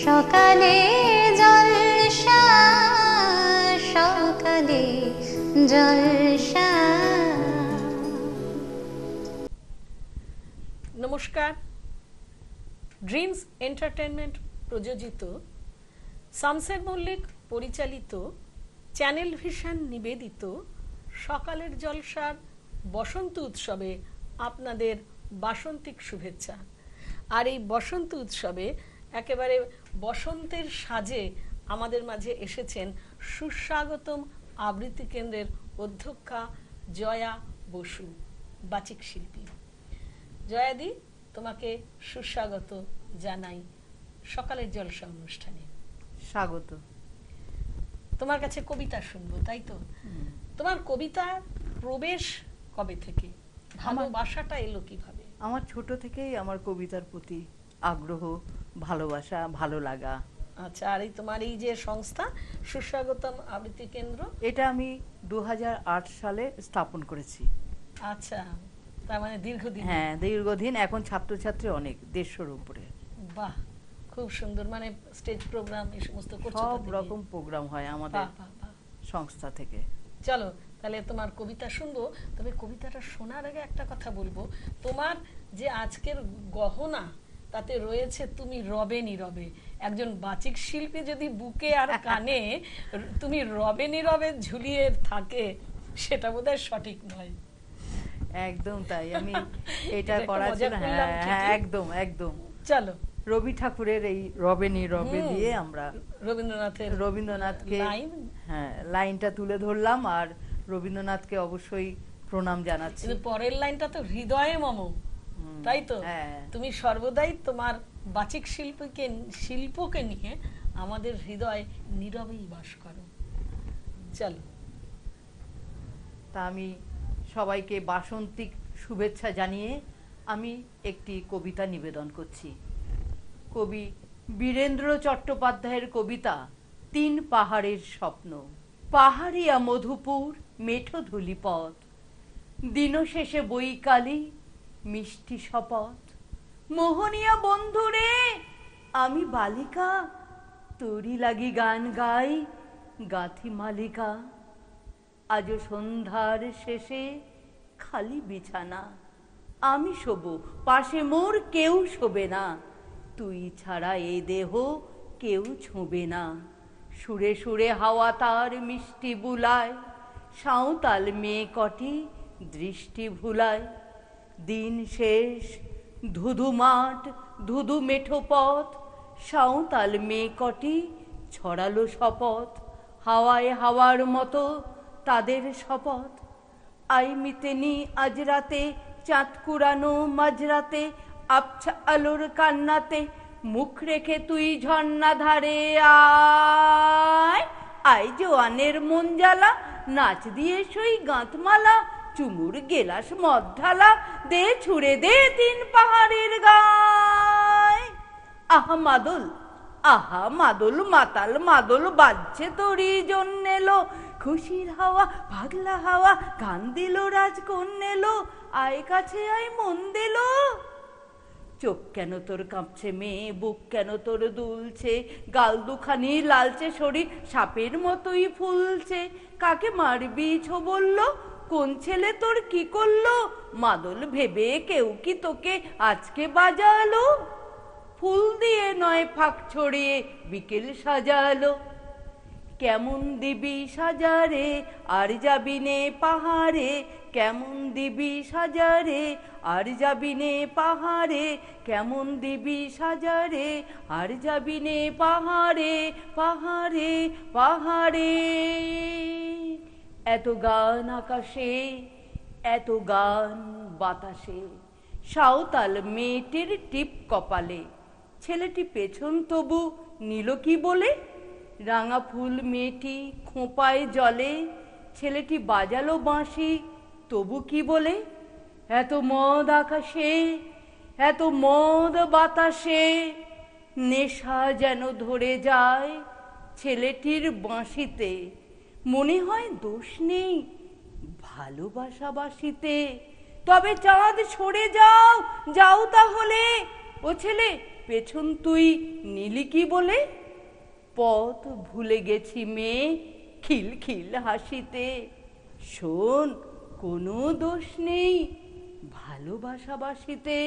সকালে জলসা, সকালে জলসা। নমস্কার। ড্রিমস এন্টারটেনমেন্ট প্রযোজিত, শামসের মল্লিক পরিচালিত, চ্যানেল ভিশন নিবেদিত সকালের জলসার বসন্ত উৎসবে আপনাদের বাসন্তিক শুভেচ্ছা। আর এই বসন্ত উৎসবে একেবারে বসন্তের সাজে আমাদের মাঝে এসেছেন সুস্বাগতম আবৃত্তি কেন্দ্রের অধ্যক্ষা জয়া বসু, বাচিক শিল্পী। জয়াদি, তোমাকে সুস্বাগত জানাই সকালের জলসা অনুষ্ঠানে। স্বাগত। তোমার কাছে কবিতা শুনবো, তাই তো? তোমার কবিতার প্রবেশ কবে থেকে, ভালোবাসাটা এলো কিভাবে? আমার ছোট থেকেই আমার কবিতার প্রতি আগ্রহ, ভালোবাসা, ভালো লাগা। আচ্ছা, আর এই তোমার এই যে সংস্থা সুস্বাগতম আবৃত্তি কেন্দ্র, এটা আমি 2008 সালে স্থাপন করেছি। আচ্ছা, তার মানে দীর্ঘদিন। হ্যাঁ, দীর্ঘদিন। এখন ছাত্রছাত্রী অনেক, 150-র উপরে। বাহ, খুব সুন্দর। মানে স্টেজ প্রোগ্রাম এই সমস্ত করছো? সব রকম প্রোগ্রাম হয় আমাদের সংস্থা থেকে। চলো তাহলে তোমার কবিতা শুনবো। তবে কবিতাটা শোনার আগে একটা কথা বলবো, তোমার যে আজকের গহনা তাতে রয়েছে তুমি রবে নীরবে। একজন বাচিক শিল্পী যদি বুকে আর কানে তুমি রবে নীরবে ঝুলিয়ে থাকে, সেটা বোধহয় সঠিক নয়। একদম তাই। আমি এটা করার জন্য, হ্যাঁ একদম একদম। চলো, রবি ঠাকুরের এই রবে নীরবে দিয়ে আমরা রবীন্দ্রনাথকে হ্যাঁ লাইনটা তুলে ধরলাম। আর রবীন্দ্রনাথকে অবশ্যই প্রণাম জানাচ্ছি। পরের লাইনটা তো হৃদয়ে মম, তাই তো? তুমি সর্বদাই তোমার বাচিক শিল্পকে নিয়ে আমাদের হৃদয় নীরবেই বাস করো। চলো, তা আমি সবাইকে বাসন্তিক শুভেচ্ছা জানিয়ে আমি একটি কবিতা নিবেদন করছি। কবি বীরেন্দ্র চট্টোপাধ্যায়ের কবিতা 3 পাহাড়ের স্বপ্ন। পাহাড়িয়া মধুপুর মেঠো ধূলিপথ, দিনশেষে বৈকালী মিষ্টি শপথ। মোহনিয়া বন্ধুরে আমি বালিকা, তোরি লাগি গান গাই গাথি মালিকা। আজও সন্ধ্যার শেষে খালি বিছানা, আমি শোবো পাশে মোর কেউ শোবে না। তুই ছাড়া এ দেহ কেউ ছোঁবে না। সুরে সুরে হাওয়া তার মিষ্টি বুলায়, সাঁওতাল মেয়ে কটি দৃষ্টি ভুলায়। দিন শেষ ধুধু মাঠ, ধুধু মেঠো পথ, সাঁওতাল মেয়ে কটি ছড়ালো শপথ। হাওয়ায় হাওয়ার মতো তাদের শপথ। আই মিতেনি আজ রাতে চাঁদ কুড়ানো মাঝরাতে, আবছা আলোর কান্নাতে মুখ রেখে তুই ঝর্ণা ধারে আয়। আই জোয়ানের মন জ্বালা, নাচ দিয়ে সই গাঁতমালা, চুমুর গেলাস মদ ঢালা, দে ছুড়ে দে 3 পাহাড়ের গায়। আহা মাদল, আহা মাদল, মাতাল মাদল বাজছে তোরই জন্য এলো। খুশির হাওয়া পাগলা হাওয়া গান দিল রাজকন্যেলো। আয় কাছে আয় মন দিল। চোখ কেন তোর কাঁপছে মেয়ে, বুক কেন তোর দুলছে, গাল দুখানি লালচে শরীর সাপের মতোই ফুলছে। কাকে মারবি ছো বললো, কোন ছেলে তোর কি করলো? মাদল ভেবে কেউ কি তোকে আজকে বাজালো? ফুল দিয়ে নয় ফাঁক ছড়িয়ে বিকেল সাজালো। কেমন দিবি সাজারে আর যাবি নে পাহাড়ে, কেমন দিবি সাজারে আর যাবি নে পাহাড়ে, কেমন দিবি সাজারে আর যাবি নে পাহাড়ে পাহাড়ে পাহাড়ে। এত গান আকাশে, এত গান বাতাসে, সাঁওতাল মেয়েটির টিপ কপালে। ছেলেটি পেছন তবু নিল কি বলে, রাঙা ফুল মেয়েটি খোঁপায় জলে। ছেলেটি বাজালো বাঁশি তবু কি বলে, এত মদ আকাশে, এত মদ বাতাসে, নেশা যেন ধরে যায় ছেলেটির বাঁশিতে। মনে হয় দোষ নেই ভালোবাসা বাসিতে। তবে চাঁদ সরে যাও, যাও তাহলে। ও ছেলে পেছন তুই নিলি কি বলে? পথ ভুলে গেছি মেয়ে খিলখিল হাসিতে। শোন, কোনো দোষ নেই ভালোবাসাবাসিতে।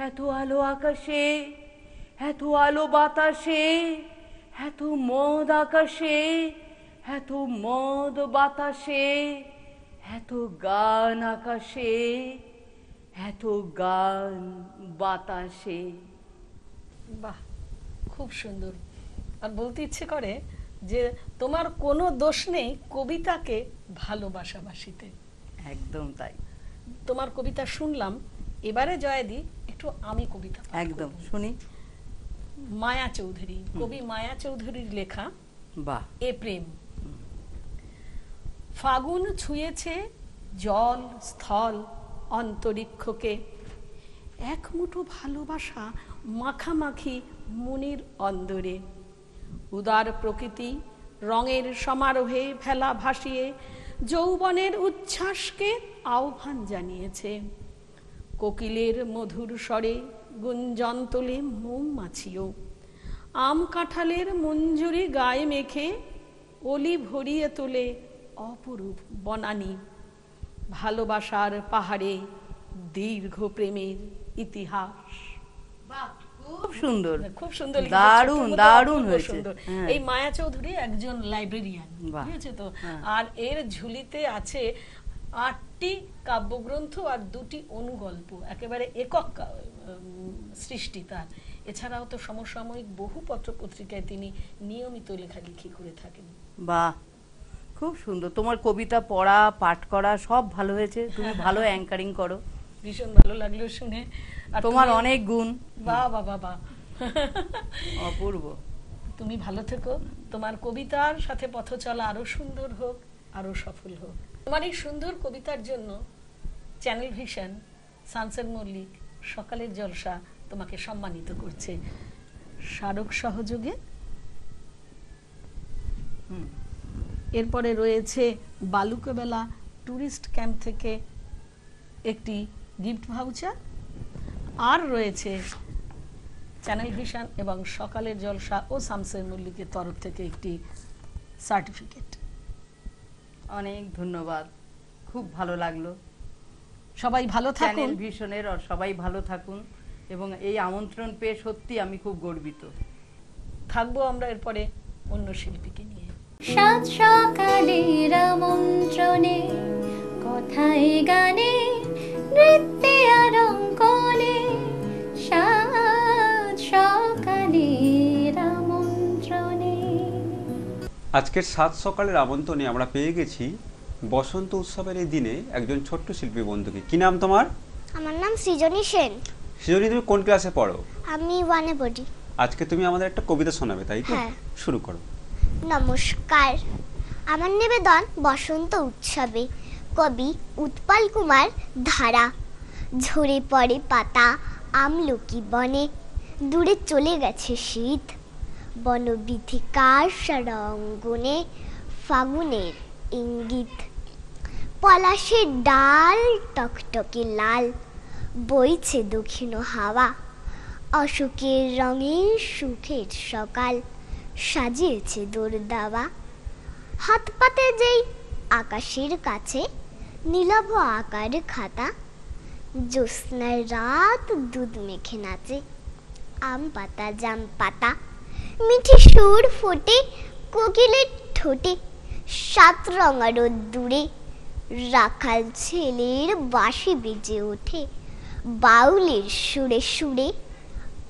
এত আলো আকাশে, এত আলো বাতাসে, এত মদ আকাশে, এত মদ বাতাসে, এত গান আকাশে, এত গান বাতাসে। বাহ, খুব সুন্দর। আর বলতে ইচ্ছে করে যে তোমার কোনো দোষ নেই কবিতাকে ভালোবাসাবাসিতে। একদম তাই। তোমার কবিতা শুনলাম, এবারে জয়াদি একটু আমি কবিতা পাঠ একদম করব। শুনি। মায়া চৌধুরী, কবি মায়া চৌধুরীর লেখা বাহ। এ প্রেম। ফাগুন ছুঁয়েছে জল স্থল অন্তরিক্ষকে, এক মুঠো ভালোবাসা মাখামাখি মনির অন্দরে। উদার প্রকৃতি রঙের সমারোহে ভেলা ভাসিয়ে যৌবনের উচ্ছ্বাসকে আহ্বান জানিয়েছে। কোকিলের মধুর স্বরে গুঞ্জন তোলে মৌমাছিও। আম কাঁঠালের মঞ্জুরি গায়ে মেখে অলি ভরিয়ে তোলে অপরূপ বনানী। ভালোবাসার পাহাড়ে দীর্ঘ প্রেমের ইতিহাস। খুব সুন্দর, খুব সুন্দর, দারুণ দারুণ হয়েছে। সুন্দর। এই মায়া চৌধুরী একজন লাইব্রেরিয়ান, বুঝেছো তো। আর এর ঝুলিতে আছে 8টি কাব্যগ্রন্থ আর 2টি অনুগল্প, একেবারে একক সৃষ্টি তার। এছাড়াও তো সমসাময়িক বহু পত্র পত্রিকায় তিনি নিয়মিত লেখালেখি করে থাকেন। বাহ, খুব সুন্দর। তোমার কবিতা পড়া পাঠ করা সব ভালো হয়েছে। তুমি ভালো অ্যাঙ্কারিং করো, ভীষণ ভালো লাগলো শুনে। আর তোমার অনেক গুণ। বাহ বাহ বাহ বাহ, অপূর্ব। তুমি ভালো থেকো, তোমার কবিতার সাথে পথ চলা আরো সুন্দর হোক, আরো সফল হোক। তোমার এই সুন্দর কবিতার জন্য চ্যানেল ভিশন, সানসেট মল্লিক, সকালের জলসা তোমাকে সম্মানিত করছে স্মারক সহযোগে। এরপরে রয়েছে বালুকাবেলা টুরিস্ট ক্যাম্প থেকে একটি গিফট ভাউচার, আর রয়েছে চ্যানেল ভিশন এবং সকালের জলসা ও শামসের মল্লিকের তরফ থেকে একটি সার্টিফিকেট। অনেক ধন্যবাদ, খুব ভালো লাগলো। সবাই ভালো থাকুন, চ্যানেল ভিশনের সবাই ভালো থাকুন, এবং এই আমন্ত্রণ পেয়ে সত্যি আমি খুব গর্বিত। থাকবো আমরা এরপরে অন্য শিল্পীকে নিয়ে। সাত সকালের আমন্ত্রণে, কথায় গানে নৃত্যে আর অঙ্কনে, সাত সকালের আমন্ত্রণে। আজকের 7 সকালের আমন্ত্রণে আমরা পেয়ে গেছি বসন্ত উৎসবের এই দিনে একজন ছোট্ট শিল্পী বন্ধুকে। কি নাম তোমার? আমার নাম সৃজনী সেন। সৃজনী, তুমি কোন ক্লাসে পড়ো? আমি 1-এ পড়ি। আজকে তুমি আমাদের একটা কবিতা শোনাবে, তাই তো? হ্যাঁ। শুরু করো। নমস্কার, আমার নিবেদন বসন্ত উৎসবে। কবি উৎপল কুমার ধারা। ঝরে পড়ে পাতা আমলকি বনে, দূরে চলে গেছে শীত। বনবিথিকার সারঙ্গনে ফাগুনের ইঙ্গিত। পলাশের ডাল টকটকে লাল, বইছে দক্ষিণ হাওয়া। অশোকের রঙে সুখের সকাল, সাজিয়েছে দোরদাওয়া। হাত পাতে যেই আকাশের কাছে, নীলাভ আকার খাতা। জ্যোৎস্নার রাত দুধ মেখে নাচে, আম পাতা জাম পাতা। মিঠি সুর ফোটে কোকিলের ঠোঁটে, 7 রঙা রোদ্দুরে। রাখাল ছেলের বাঁশি বেজে ওঠে বাউলের সুরে সুরে।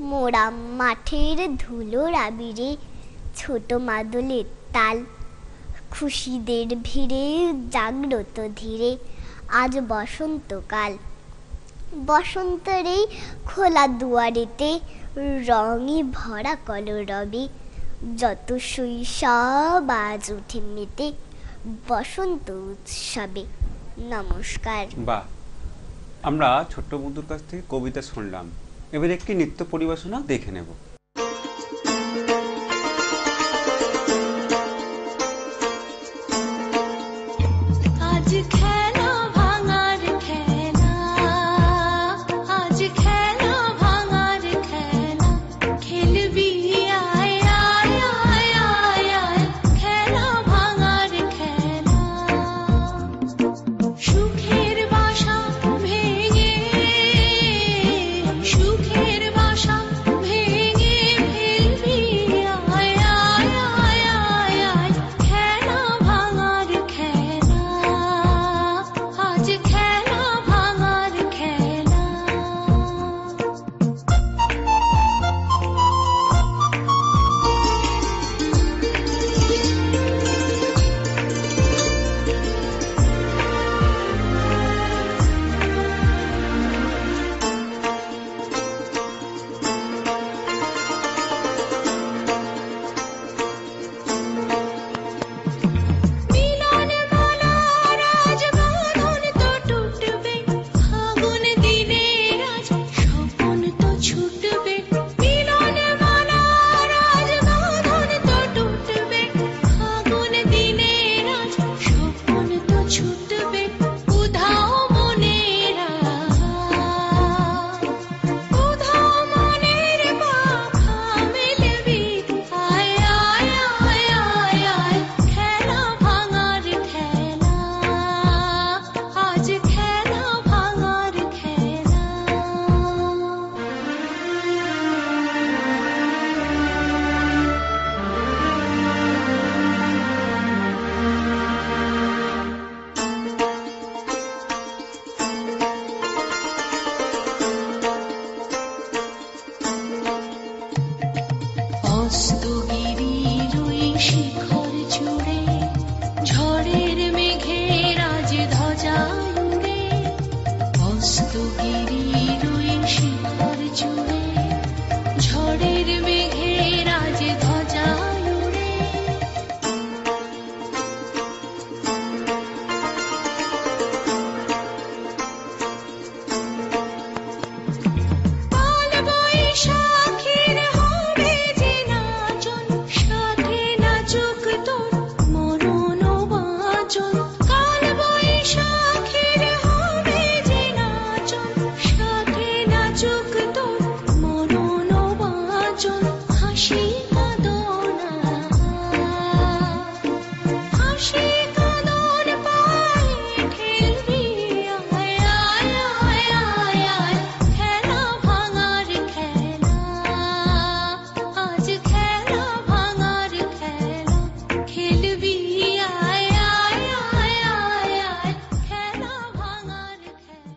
মোরা মাঠের ধুলোর আবিরে, ছোট মাদলের তাল। খুশিদের ভিড়ে জাগ্রত ধীরে, আজ বসন্তকাল। বসন্তের এই খোলা দুয়ারেতে, রঙে ভরা কলরবে। যত শৈশব আজ উঠে মেতে, বসন্ত উৎসবে। নমস্কার। বাহ, আমরা ছোট্ট বন্ধুর কাছ থেকে কবিতা শুনলাম, এবার একটি নৃত্য পরিবেশনা দেখে নেব। আজ খেলা ভাঙার খেলা, আজ খেলা ভাঙার খেলা। অস্তগিরির ওই শিখর জুড়ে ঝড়ের মেঘের আজ ধ্বজা উড়ে, অস্তগিরির ওই শিখর জুড়ে ঝড়ের মেঘের আজ ধ্বজা উড়ে। কাল বৈশাখীর হবে যে নাচন, সাথে নাচুক তোর মরণ বাঁচন। কাল বৈশাখীর হবে যে নাচন, সাথে নাচুক তোর মরণ বাঁচন। হাসি কাঁদনা, হাসি কাঁদন পায়ে ঠেলবি, আয় আয় আয় আয় আয়, খেলা ভাঙার খেলা, আজ খেলা ভাঙার খেলা খেলবি, আয় আয় আয় আয় আয়, খেলা ভাঙার খেলা।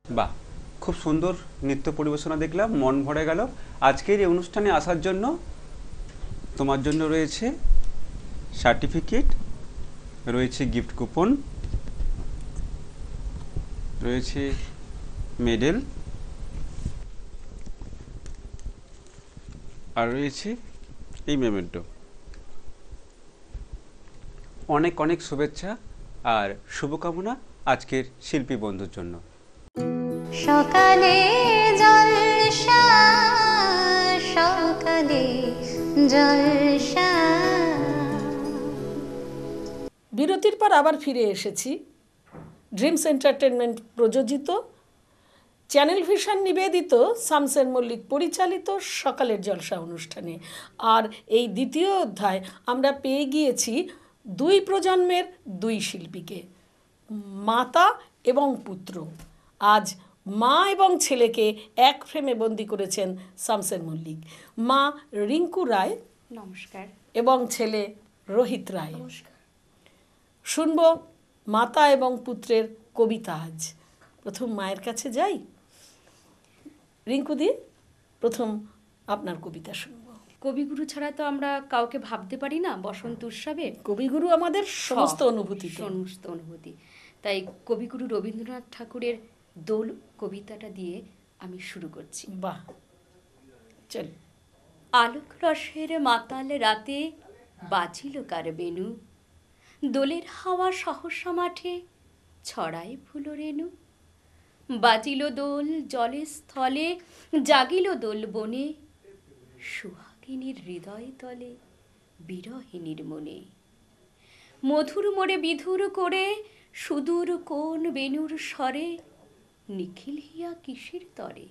বাহ, খুব সুন্দর নৃত্য পরিবেশনা দেখলাম, মন ভরে গেল। আজকের এই অনুষ্ঠানে আসার জন্য তোমার জন্য রয়েছে সার্টিফিকেট, রয়েছে গিফট কুপন, রয়েছে মেডেল, আর রয়েছে এই মেমেন্টো। অনেক অনেক শুভেচ্ছা আর শুভকামনা আজকের শিল্পী বন্ধুর জন্য। সকালে জলসা, সকালে জলসা। বিরতির পর আবার ফিরে এসেছি। ড্রিমস এন্টারটেনমেন্ট প্রযোজিত, চ্যানেল ভিশন নিবেদিত, শামসের মল্লিক পরিচালিত সকালের জলসা অনুষ্ঠানে। আর এই দ্বিতীয় অধ্যায় আমরা পেয়ে গিয়েছি দুই প্রজন্মের দুই শিল্পীকে, মাতা এবং পুত্র। আজ মা এবং ছেলেকে এক ফ্রেমে বন্দি করেছেন শামসের মল্লিক। মা রিঙ্কু রায়, নমস্কার। এবং ছেলে রোহিত রায়। শুনব মাতা এবং পুত্রের কবিতা আজ। প্রথম মায়ের কাছে যাই। রিঙ্কুদি, প্রথম আপনার কবিতা শুনব। কবিগুরু ছাড়া তো আমরা কাউকে ভাবতে পারি না বসন্ত উৎসবে। কবিগুরু আমাদের সমস্ত অনুভূতি। সমস্ত অনুভূতি। তাই কবিগুরু রবীন্দ্রনাথ ঠাকুরের দোল কবিতাটা দিয়ে আমি শুরু করছি। বাহ, চল। আলোক রসের মাতাল রাতে বাজিল কার বেনু, দোলের হাওয়া সহসা মাঠে ছড়ায় ফুল রেণু। বাজিল দোল জলে স্থলে, জাগিল দোল বনে, সুহাগিনীর হৃদয় তলে, বিরহিনীর মনে। মধুর মোড়ে বিধুর করে, সুদূর কোন বেনুর স্বরে, নিখিল হিয়া কিসের তরে,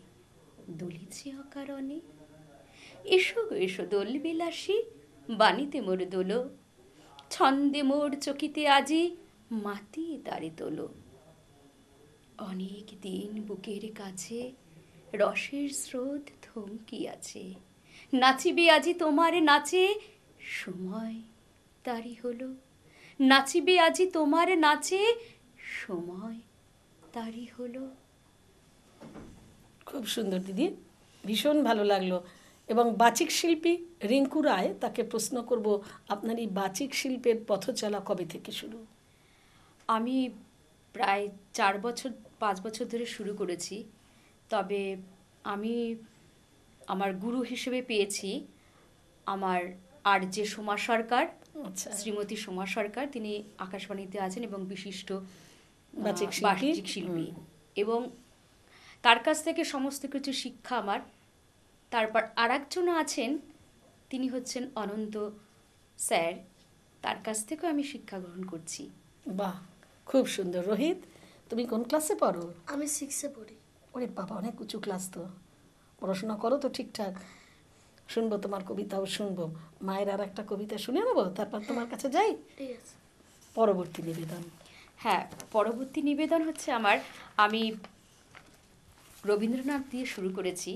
দুলিছে অকারণে। এসো গো এসো দোল বিলাসী, বাণীতে মোর দোল, ছন্দে মোর চকিতে আজি, মাতিয়ে তারে তোলো। অনেক দিন বুকের কাছে রসের স্রোত থমকিয়াছে, নাচিবে আজি তোমার নাচে, সময় তারি হলো। নাচিবে আজি তোমার নাচে, সময় তারি হলো। খুব সুন্দর দিদি, ভীষণ ভালো লাগলো। এবং বাচিক শিল্পী রিঙ্কু রায়, তাকে প্রশ্ন করব, আপনার এই বাচিক শিল্পের পথচলা কবে থেকে শুরু? আমি প্রায় 4-5 বছর ধরে শুরু করেছি। তবে আমি আমার গুরু হিসেবে পেয়েছি আমার যে সোমা সরকার, আচ্ছা, শ্রীমতী সোমা সরকার। তিনি আকাশবাণীতে আছেন এবং বিশিষ্ট বাচিক শিল্পী, এবং তার কাছ থেকে সমস্ত কিছু শিক্ষা আমার। তারপর আরেকজন আছেন, তিনি হচ্ছেন অনন্ত স্যার, তার কাছ থেকেও আমি শিক্ষা গ্রহণ করছি। বাহ, খুব সুন্দর। রোহিত, তুমি কোন ক্লাসে পড়ো? আমি 6-এ পড়ি। ওরে বাবা, অনেক উঁচু ক্লাস তো। পড়াশোনা করো তো ঠিকঠাক? শুনবো তোমার কবিতাও শুনবো। মায়ের আর একটা কবিতা শুনে নেবো, তারপর তোমার কাছে যাই। ঠিক আছে। পরবর্তী নিবেদন। হ্যাঁ, পরবর্তী নিবেদন হচ্ছে আমি রবীন্দ্রনাথ দিয়ে শুরু করেছি।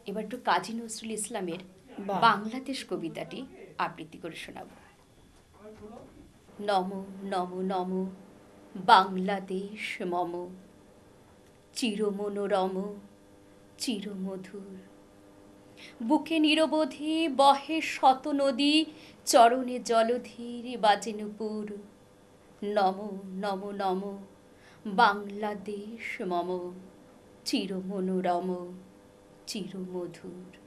এবার একটু কাজী নজরুল ইসলামের বাংলাদেশ কবিতাটি আবৃত্তি করে শোনাব। নম নম নম বাংলাদেশ মম, চিরমনোরম চিরমধুর, বুকে নিরবধি বহে শত নদী, চরণে জলধীর বাজে নূপুর। নম নম নম বাংলাদেশ মম, চির মনোরম চির মধুর।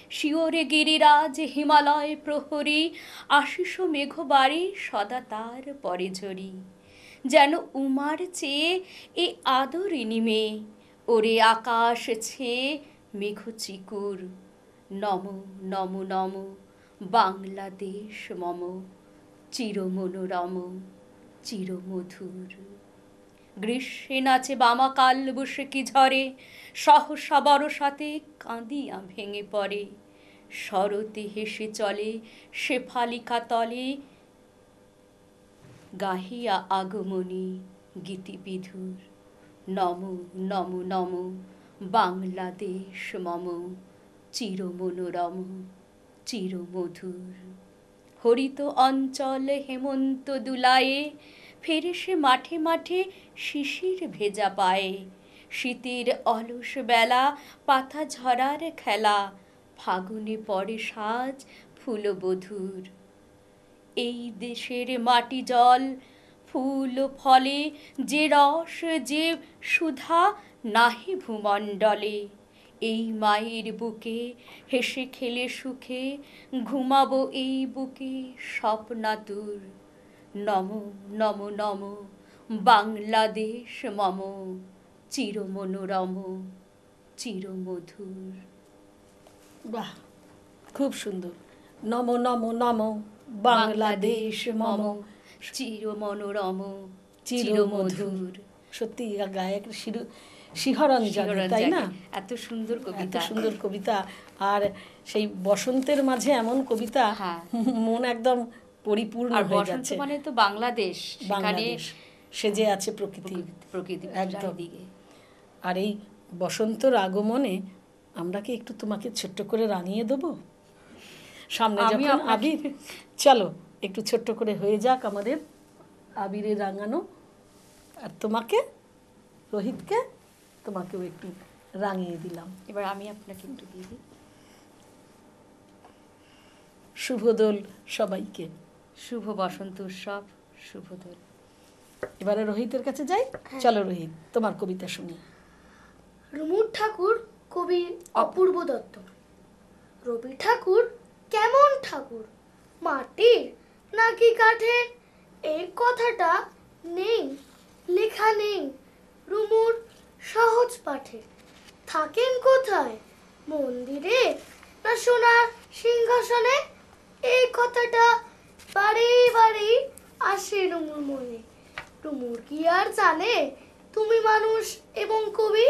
শিওরে গিরিরাজ হিমালয় প্রহরী, আশিস মেঘবাড়ি সদা তার পরে ঝরি। যেন উমার চেয়ে এ আদরিনী মেয়ে, ওরে আকাশ ছেয়ে মেঘ চিকুর। নম নম নম বাংলাদেশ মম, চির মনোরম চির মধুর। গ্রীষ্মে নাচে বামাকাল বসে কি ঝরে, সহসা বরসাতে কাঁদিয়া ভেঙে পড়ে। শরতে হেসে চলে শেফালিকা তলে, গাহিয়া আগমনী গীতি বিধুর। নম নম নম বাংলাদেশ মম, চির মনোরম চির মধুর। হরিত অঞ্চল হেমন্ত দুলায়ে, ফেরে সে মাঠে মাঠে শিশির ভেজা পায়ে। শীতের অলস বেলা পাতা ঝরার খেলা, ফাগুনে পড়ে সাজ ফুলবধূর। এই দেশের মাটি জল ফুল ফলে, যে রস যে সুধা নাহি ভূমণ্ডলে। এই মায়ের বুকে হেসে খেলে সুখে, ঘুমাবো এই বুকে স্বপ্নাতুর। নম নম নম বাংলাদেশ মম, চির মনোরম চির মধুর। বাহ, খুব সুন্দর। নম নম নম বাংলাদেশ মম, চির মনোরম চির চির মধুর। মধুর। সত্যি গায়ক শিহরণ জাগে, শিহরণ তাই না? জাগে। এত সুন্দর এত কবিতা। সুন্দর কবিতা, আর সেই বসন্তের মাঝে এমন কবিতা, হ্যাঁ। মন একদম পরিপূর্ণ আর হয়ে বসন্ত যাচ্ছে। মানে তো বাংলাদেশ, সেখানে বাংলাদেশ সেজে আছে প্রকৃতি। প্রকৃতি একদম। চারিদিকে। আর এই বসন্তর আগমনে আমরা কি একটু তোমাকে ছোট্ট করে রাঙিয়ে দেবো? সামনে আমি যখন আপনাকে- আবির, চলো একটু ছোট্ট করে হয়ে যাক আমাদের আবিরে রাঙানো। আর তোমাকে, রোহিতকে, তোমাকেও একটু রাঙিয়ে দিলাম। এবার আমি আপনাকে একটু দিয়ে দিই। শুভদোল সবাইকে। শুভ বসন্ত উৎসব, শুভ দোল। এবারে রোহিতের কাছে যাই। চলো রোহিত, তোমার কবিতা শুনি। রুমুর ঠাকুর কবি অপূর্ব দত্ত। রবি ঠাকুর কেমন ঠাকুর, মাটির নাকি কাঠের? এই কথাটা নেই, লেখা নেই রুমুর সহজ পাঠে। থাকেন কোথায়, মন্দিরে না সোনার সিংহাসনে? এই কথাটা বারে বারে আসে রুমুর মনে। রুমুর কি আর জানে তুমি মানুষ এবং কবি?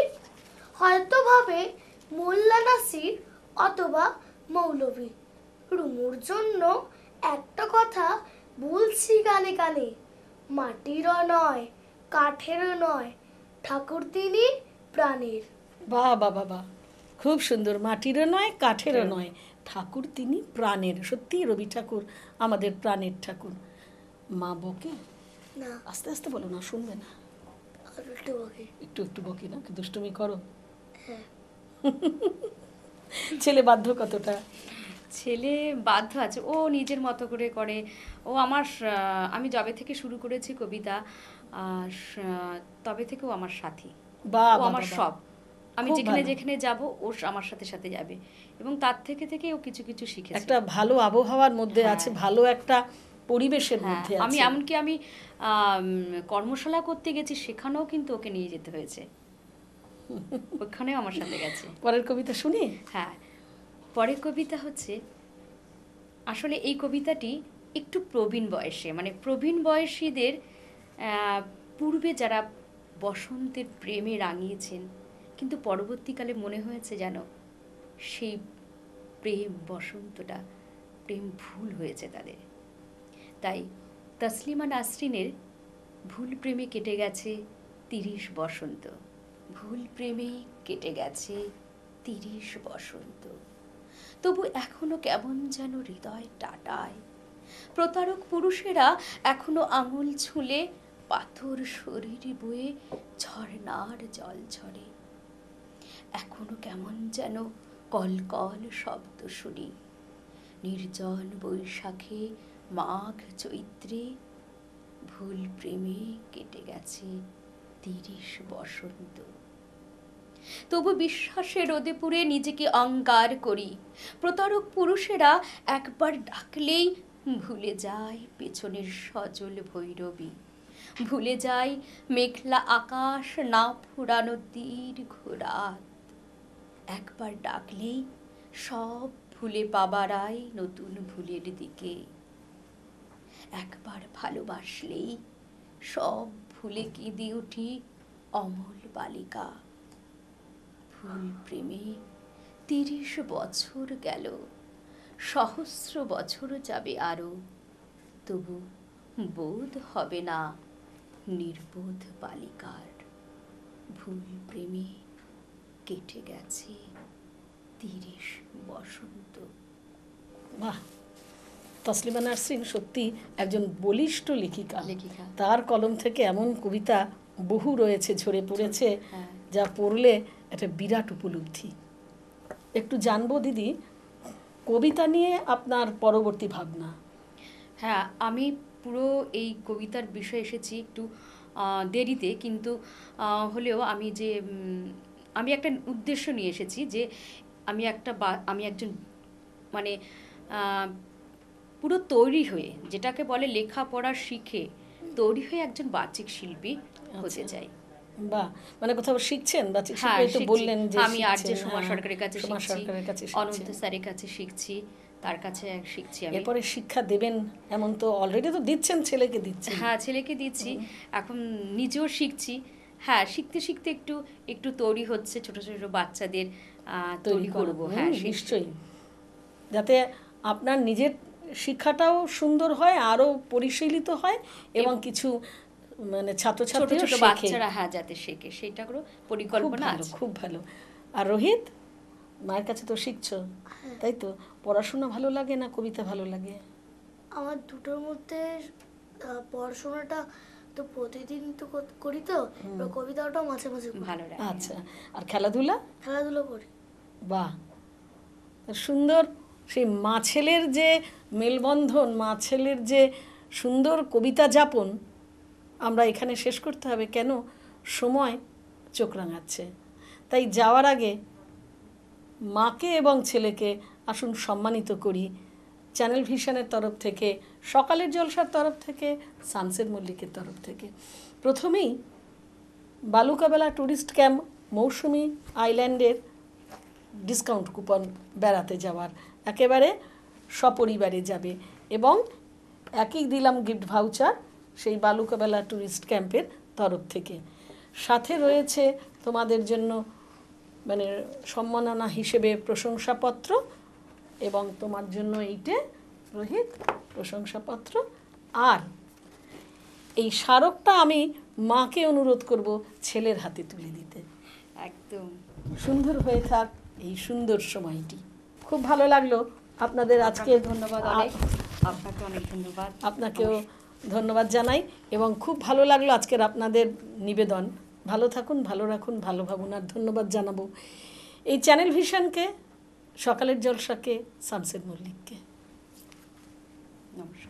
হয়তো ভাবে মোল্লা নাসির অথবা মৌলভী। রুমুর জন্য একটা কথা বলছি কানে কানে, মাটিরও নয় কাঠেরও নয়, ঠাকুর তিনি প্রাণের। বাহ বাহ বাহ বাহ, খুব সুন্দর। মাটিরও নয় কাঠেরও নয়, ঠাকুর তিনি প্রাণের। সত্যি রবি ঠাকুর আমাদের প্রাণের ঠাকুর। মা বকে? না, আস্তে আস্তে বলো না, শুনবে না। আর একটু বকে। একটু একটু বকি না, কি দুষ্টুমি করো? হ্যাঁ। ছেলে বাধ্য কতটা? ছেলে বাধ্য আছে, ও নিজের মতো করে করে। ও আমার আমি যবে থেকে শুরু করেছি কবিতা, তবে থেকে ও আমার সাথী। বাহ ও বাহ আমার বাহ। সব। আমি খুব যেখানে ভালো। যেখানে যাব ও আমার সাথে সাথে যাবে, এবং তার থেকে থেকে ও কিছু কিছু শিখেছে। একটা ভালো আবহাওয়ার মধ্যে হ্যাঁ। আছে, ভালো একটা পরিবেশের হ্যাঁ, মধ্যে আমি আছে। এমনকি আমি কর্মশালা করতে গেছি, সেখানেও কিন্তু ওকে নিয়ে যেতে হয়েছে। ওখানেও আমার সাথে গেছে। পরের কবিতা শুনি। হ্যাঁ, পরের কবিতা হচ্ছে, আসলে এই কবিতাটি একটু প্রবীণ বয়সে, মানে প্রবীণ বয়সীদের পূর্বে যারা বসন্তের প্রেমে রাঙিয়েছেন, কিন্তু পরবর্তীকালে মনে হয়েছে যেন সেই প্রেম বসন্তটা, প্রেম ভুল হয়েছে তাদের। তাই তসলিমা নাসরিনের ভুল প্রেমে কেটে গেছে 30 বসন্ত। ভুল প্রেমে কেটে গেছে 30 বসন্ত, তবু এখনো কেমন যেন হৃদয় টাটায়। প্রতারক পুরুষেরা এখনো আঙুল ছুলে পাথর শরীর বয়ে ঝর্ণার জল ঝরে। এখনো কেমন যেন কলকল শব্দ শুনি, নির্জন বৈশাখে মাঘ চৈত্রে ভুল প্রেমে কেটে গেছে 30 বসন্ত। তবু বিশ্বাসে রোদে পুড়ে নিজেকে অঙ্গার করি, প্রতারক পুরুষেরা একবার ডাকলেই ভুলে যায় পেছনের সজল ভৈরবী, ভুলে যায় মেঘলা আকাশ, না ফুরানো দীর্ঘ রাত। একবার ডাকলেই সব ভুলে পাবারাই নতুন ভুলের দিকে। একবার ভালোবাসলেই সব ভুলে কেঁদে উঠি অমল বালিকা। ভুল প্রেমে 30 বছর গেল, সহস্র বছর যাবে আরো, তবু বোধ হবে না নির্বোধ বালিকার। ভুল প্রেমে কেটে গেছে 30 বসন্ত। বাহ, তসলিমা নাসরিন সত্যি একজন বলিষ্ঠ লেখিকা। লেখিকা। তার কলম থেকে এমন কবিতা বহু রয়েছে, ঝরে পড়েছে, হ্যাঁ। যা পড়লে একটা বিরাট উপলব্ধি। একটু জানবো দিদি, কবিতা নিয়ে আপনার পরবর্তী ভাবনা। হ্যাঁ, আমি পুরো এই কবিতার বিষয়ে এসেছি একটু দেরিতে, কিন্তু হলেও আমি একটা উদ্দেশ্য নিয়ে এসেছি যে আমি একজন মানে পুরো তৈরি হয়ে, যেটাকে বলে লেখাপড়া শিখে তৈরি হয়ে একজন বাচিক শিল্পী হতে চাই। বাহ, মানে কোথাও শিখছেন বাচিক হ্যাঁ, শিল্পী? তো শিখছি। বললেন যে আমি আর যে শিখছেন, সোমা হ্যাঁ, সরকারের কাছে সোমা শিখছি, সরকারের কাছে অনন্ত শিখছেন। স্যারের কাছে শিখছি, তার কাছে শিখছি আমি। এরপরে শিক্ষা দেবেন এমন তো অলরেডি তো দিচ্ছেন, ছেলেকে দিচ্ছেন। হ্যাঁ, ছেলেকে দিচ্ছি, এখন নিজেও শিখছি। হ্যাঁ, শিখতে শিখতে একটু একটু তৈরি হচ্ছে, ছোট ছোট বাচ্চাদের তৈরি করব। হ্যাঁ, নিশ্চয়ই, যাতে আপনার নিজের শিক্ষাটাও সুন্দর হয়, আরো পরিশীলিত হয়, এবং কিছু মানে ছোট ছাত্রছাত্রীরা ছোট শেখে। বাচ্চারা হ্যাঁ যাতে শেখে, সেটা করে পরিকল্পনা আছে। খুব ভালো। আর রোহিত, মায়ের কাছে তো শিখছো, তাই তো? পড়াশোনা ভালো লাগে না কবিতা ভালো লাগে? আমার দুটোর মধ্যে পড়াশোনাটা তো প্রতিদিন তো করি, তো এবার কবিতাটাও মাঝে মাঝে করি। ভালো লাগে। আচ্ছা, আর খেলাধুলা? খেলাধুলো করি। বাহ, সুন্দর। সেই মা ছেলের যে মেলবন্ধন, মা ছেলের যে সুন্দর কবিতা যাপন আমরা এখানে শেষ করতে হবে, কেন সময় চোখ রাঙাচ্ছে। তাই যাওয়ার আগে মাকে এবং ছেলেকে আসুন সম্মানিত করি চ্যানেল ভিশনের তরফ থেকে, সকালের জলসার তরফ থেকে, সানসেট মল্লিকের তরফ থেকে। প্রথমেই বালুকাবেলা ট্যুরিস্ট ক্যাম্প মৌসুমী আইল্যান্ডের ডিসকাউন্ট কুপন বেড়াতে যাওয়ার, একেবারে সপরিবারে যাবে, এবং একই দিলাম গিফট ভাউচার সেই বালুকাবেলা ট্যুরিস্ট ক্যাম্পের তরফ থেকে। সাথে রয়েছে তোমাদের জন্য মানে সম্মাননা হিসেবে প্রশংসাপত্র, এবং তোমার জন্য এইটে রোহিত প্রশংসাপত্র। আর এই স্মারকটা আমি মাকে অনুরোধ করব ছেলের হাতে তুলে দিতে। একদম সুন্দর হয়ে থাক এই সুন্দর সময়টি। খুব ভালো লাগলো আপনাদের আজকে। ধন্যবাদ অনেক, আপনাকে অনেক ধন্যবাদ। আপনাকেও ধন্যবাদ জানাই, এবং খুব ভালো লাগলো আজকের আপনাদের নিবেদন। ভালো থাকুন, ভালো রাখুন, ভালো ভাবুন। আর ধন্যবাদ জানাবো এই চ্যানেল ভিশনকে, সকালের জলসাকে, সানসেট মল্লিককে। নমস্কার।